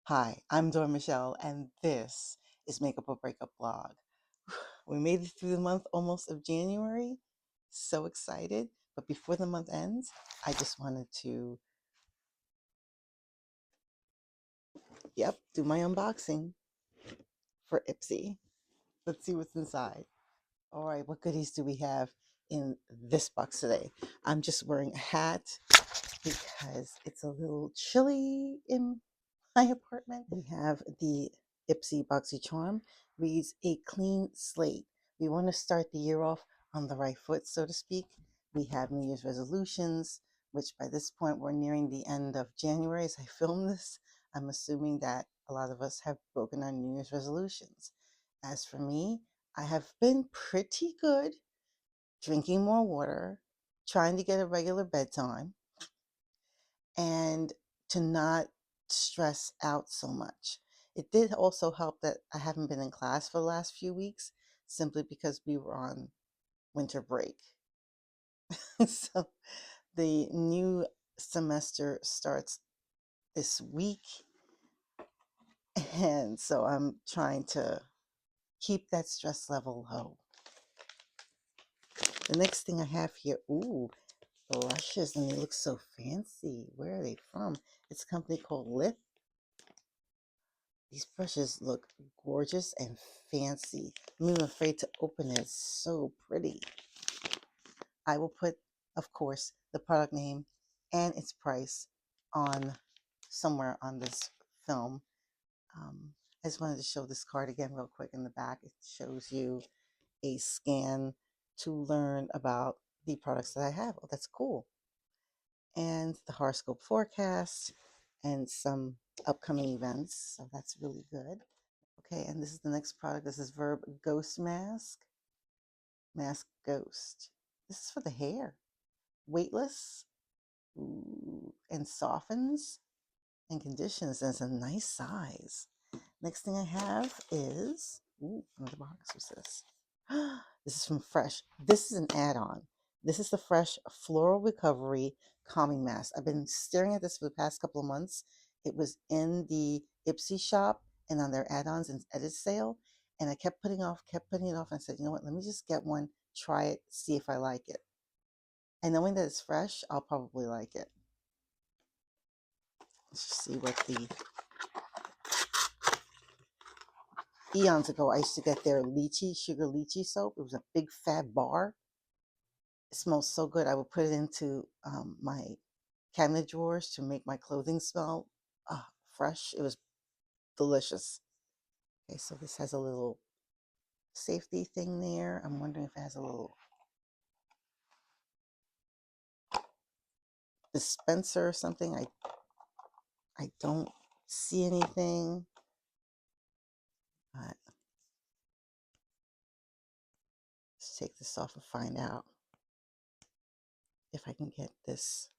Hi, I'm Dora Michelle, and this is Makeup or Breakup Blog. We made it through the month almost of January. So excited. But before the month ends, I just wanted to, do my unboxing for IPSY. Let's see what's inside. All right, what goodies do we have in this box today? I'm just wearing a hat because it's a little chilly in my apartment. We have the IPSY Boxy Charm, reads a clean slate. We want to start the year off on the right foot, so to speak. We have New Year's resolutions, which by this point we're nearing the end of January as I film this. I'm assuming that a lot of us have broken our New Year's resolutions. As for me, I have been pretty good drinking more water, trying to get a regular bedtime, and to not stress out so much. It did also help that I haven't been in class for the last few weeks simply because we were on winter break. So the new semester starts this week, and so I'm trying to keep that stress level low. The next thing I have here, brushes, and they look so fancy. Where are they from? It's a company called Lith. These brushes look gorgeous and fancy. I'm even afraid to open it. It's so pretty. I will put, of course, the product name and its price on somewhere on this film. I just wanted to show this card again real quick. In the back, it shows you a scan to learn about the products that I have. Oh, that's cool. And the horoscope forecast and some upcoming events. So that's really good. Okay, and this is the next product. This is Verb Ghost Mask. Mask Ghost. This is for the hair. Weightless. And softens and conditions. And it's a nice size. Next thing I have is, another box. What's this? This is from Fresh. This is an add-on. This is the Fresh Floral Recovery Calming Mask. I've been staring at this for the past couple of months. It was in the IPSY shop and on their add-ons and edit sale. And I kept putting it off. And I said, you know what, let me just get one, try it, see if I like it. And knowing that it's fresh, I'll probably like it. Let's see what the eons ago, I used to get their sugar lychee soap. It was a big fat bar. It smells so good. I would put it into my cabinet drawers to make my clothing smell fresh. It was delicious. Okay, so this has a little safety thing there. I'm wondering if it has a little dispenser or something. I don't see anything, but let's take this off and find out if I can get this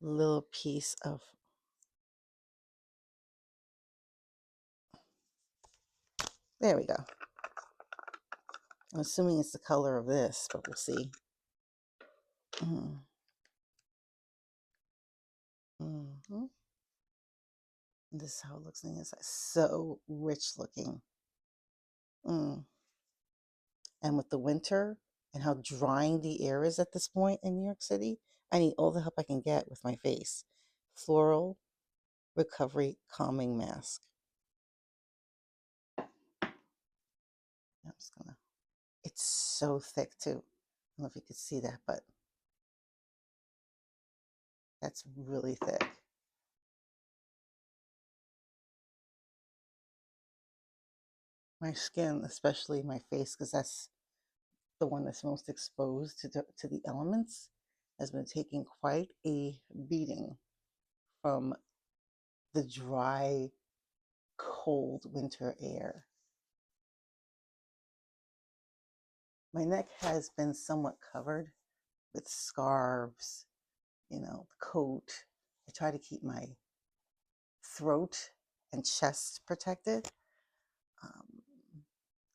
little piece of, there we go. I'm assuming it's the color of this, but we'll see. Mm-hmm. This is how it looks on the inside. So rich looking. And with the winter and how drying the air is at this point in New York City, I need all the help I can get with my face. Floral Recovery Calming Mask. I'm just gonna, it's so thick too. I don't know if you could see that, but that's really thick. My skin, especially my face, because that's the one that's most exposed to the elements, has been taking quite a beating from the dry, cold winter air. My neck has been somewhat covered with scarves, the coat. I try to keep my throat and chest protected.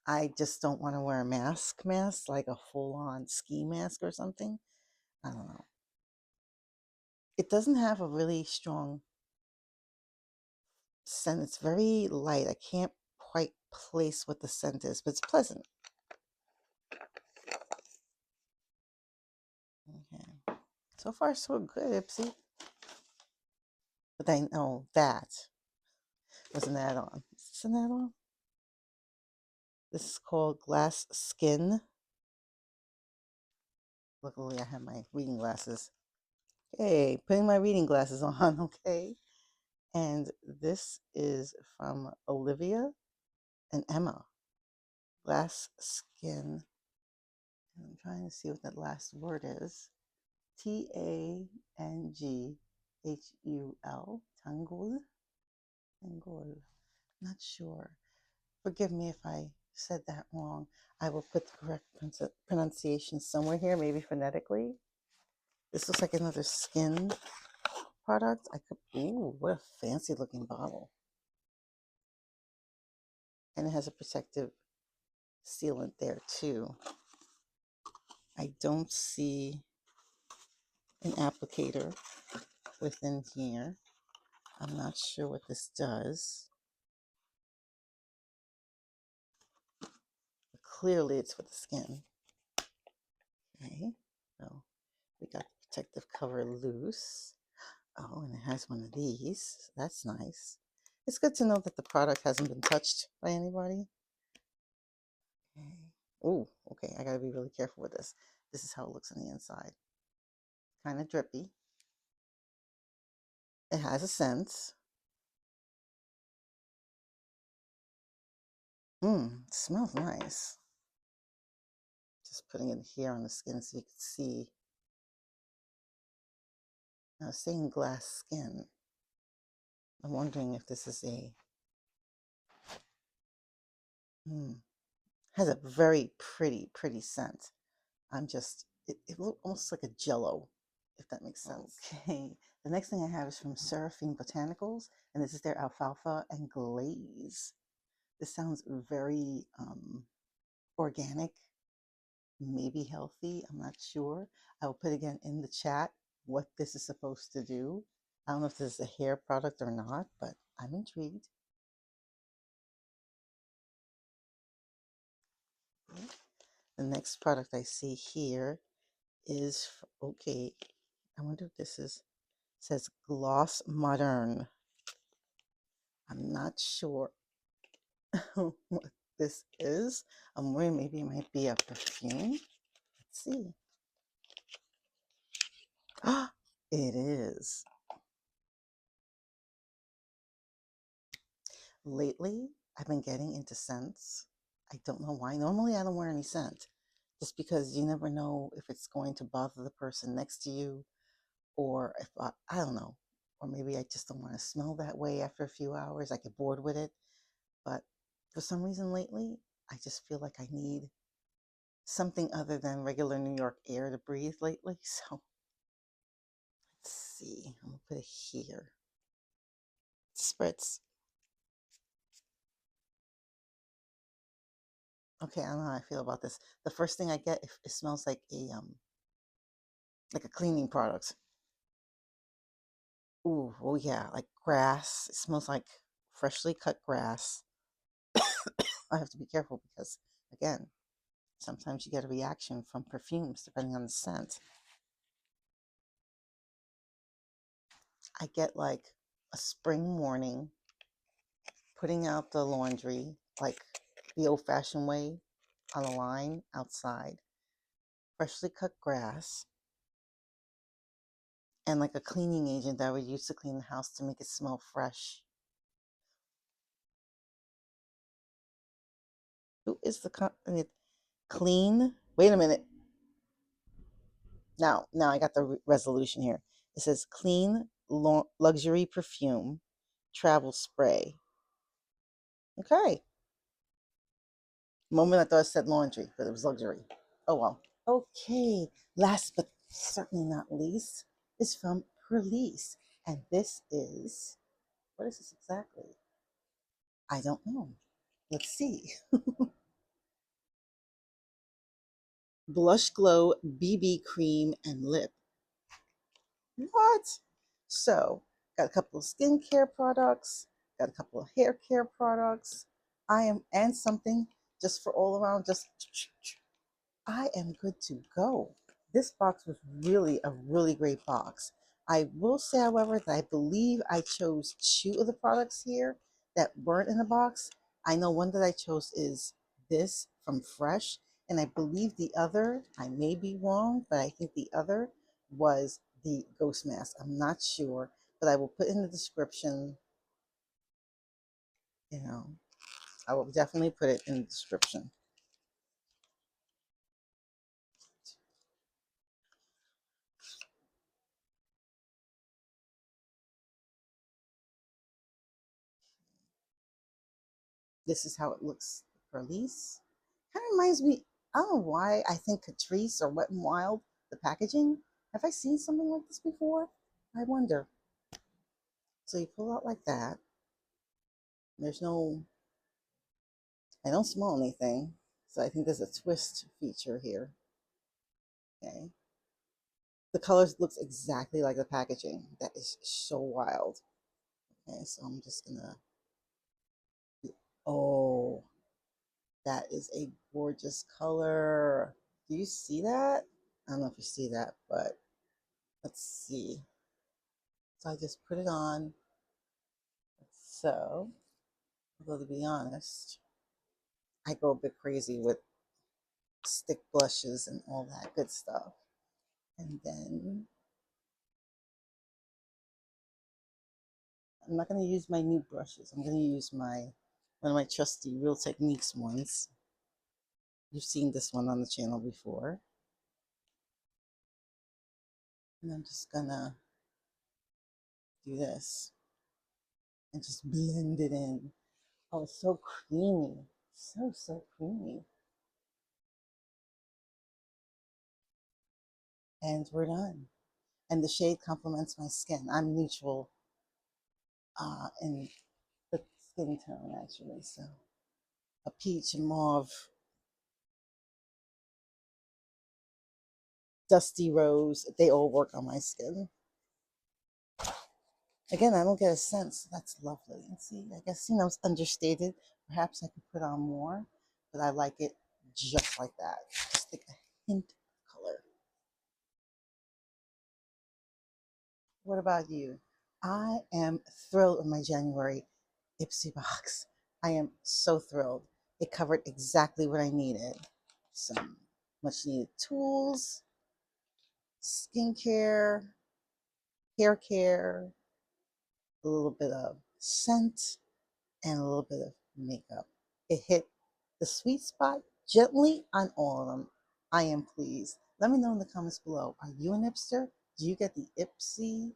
I just don't want to wear a mask, like a full-on ski mask or something. I don't know. It doesn't have a really strong scent. It's very light. I can't quite place what the scent is, but it's pleasant. Okay. So far, so good, Ipsy. But I know that was an add-on. Is this an add-on? This is called Glass Skin. Luckily, I have my reading glasses. Okay, putting my reading glasses on, okay? And this is from Olivia and Emma. Glass Skin. And I'm trying to see what that last word is. Tanghul. Tanghul? Tanghul. Not sure. Forgive me if I said that wrong. I will put the correct pronunciation somewhere here, maybe phonetically. This looks like another skin product. Ooh, what a fancy looking bottle. And it has a protective sealant there too. I don't see an applicator within here. I'm not sure what this does. But clearly it's for the skin. Okay, so we got the protective cover loose. Oh, and it has one of these. That's nice. It's good to know that the product hasn't been touched by anybody. Okay. Oh, okay. I gotta be really careful with this. This is how it looks on the inside. Kind of drippy. It has a scent. It smells nice. Just putting it here on the skin so you can see. Now, saying glass skin. I'm wondering if this is a. Has a very pretty scent. It looks almost like a jello, if that makes sense. Okay, the next thing I have is from Seraphine Botanicals, and this is their alfalfa and glaze. This sounds very organic, maybe healthy. I'm not sure. I will put again in the chat what this is supposed to do. I don't know if this is a hair product or not, but I'm intrigued. Okay. The next product I see here is, okay, I wonder if this is, says Gloss Modern. I'm not sure what this is. I'm worried maybe it might be a perfume. Let's see. It is. Lately, I've been getting into scents. I don't know why. Normally, I don't wear any scent just because you never know if it's going to bother the person next to you, or if I don't know, or maybe I just don't want to smell that way after a few hours. I get bored with it. But for some reason lately, I just feel like I need something other than regular New York air to breathe lately. So let's see. I'm going to put it here. Spritz. Okay, I don't know how I feel about this. The first thing I get, it smells like a cleaning product. Ooh, oh yeah, like grass. It smells like freshly cut grass. I have to be careful because, again, sometimes you get a reaction from perfumes depending on the scent. I get like a spring morning, putting out the laundry like the old-fashioned way on a line outside, freshly cut grass, and like a cleaning agent that I would use to clean the house to make it smell fresh. Who is the company? Clean? Wait a minute. Now I got the resolution here. It says clean luxury perfume travel spray. Okay. Moment I thought it said laundry, but it was luxury. Oh well. Okay. Last but certainly not least is from Release. And this is, what is this exactly? I don't know. Let's see. Blush Glow BB Cream and Lip. What? So, got a couple of skincare products. Got a couple of hair care products. And something just for all around, just I am good to go. This box was really a really great box. I will say, however, that I believe I chose two of the products here that weren't in the box. I know one that I chose is this from Fresh, and I believe the other, I may be wrong, but I think the other was the Ghost Mask. I'm not sure, but I will put in the description, you know, I will definitely put it in the description. This is how it looks for Elise. Kind of reminds me, I don't know why I think Catrice or Wet n Wild, the packaging. Have I seen something like this before? I wonder. So you pull out like that. There's no, I don't smell anything. So I think there's a twist feature here. Okay. The colors looks exactly like the packaging. That is so wild. Okay, so I'm just gonna, oh, that is a gorgeous color. Do you see that? I don't know if you see that, but let's see. So I just put it on. So, although to be honest, I go a bit crazy with stick blushes and all that good stuff. And then I'm not going to use my new brushes. I'm going to use one of my trusty Real Techniques ones. You've seen this one on the channel before. And I'm just going to do this and just blend it in. Oh, it's so creamy. So creamy. And we're done. And the shade complements my skin. I'm neutral in the skin tone, actually. So a peach and mauve, dusty rose, they all work on my skin. Again, I don't get a sense. That's lovely. And see, I guess, it's understated. Perhaps I could put on more, but I like it just like that. Just like a hint of color. What about you? I am thrilled with my January IPSY box. I am so thrilled. It covered exactly what I needed. Some much needed tools, skincare, hair care, a little bit of scent, and a little bit of makeup. It hit the sweet spot gently on all of them. I am pleased. Let me know in the comments below. Are you an Ipster? Do you get the IPSY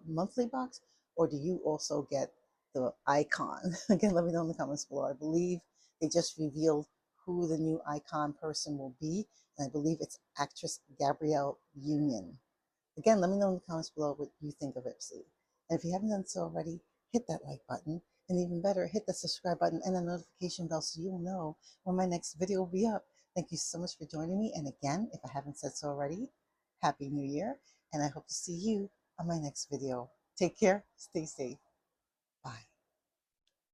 monthly box? Or do you also get the icon? Again, let me know in the comments below. I believe they just revealed who the new icon person will be. And I believe it's actress Gabrielle Union. Again, let me know in the comments below what you think of IPSY. And if you haven't done so already, hit that like button. And even better, hit the subscribe button and the notification bell so you'll know when my next video will be up. Thank you so much for joining me. And again, if I haven't said so already, Happy New Year. And I hope to see you on my next video. Take care. Stay safe.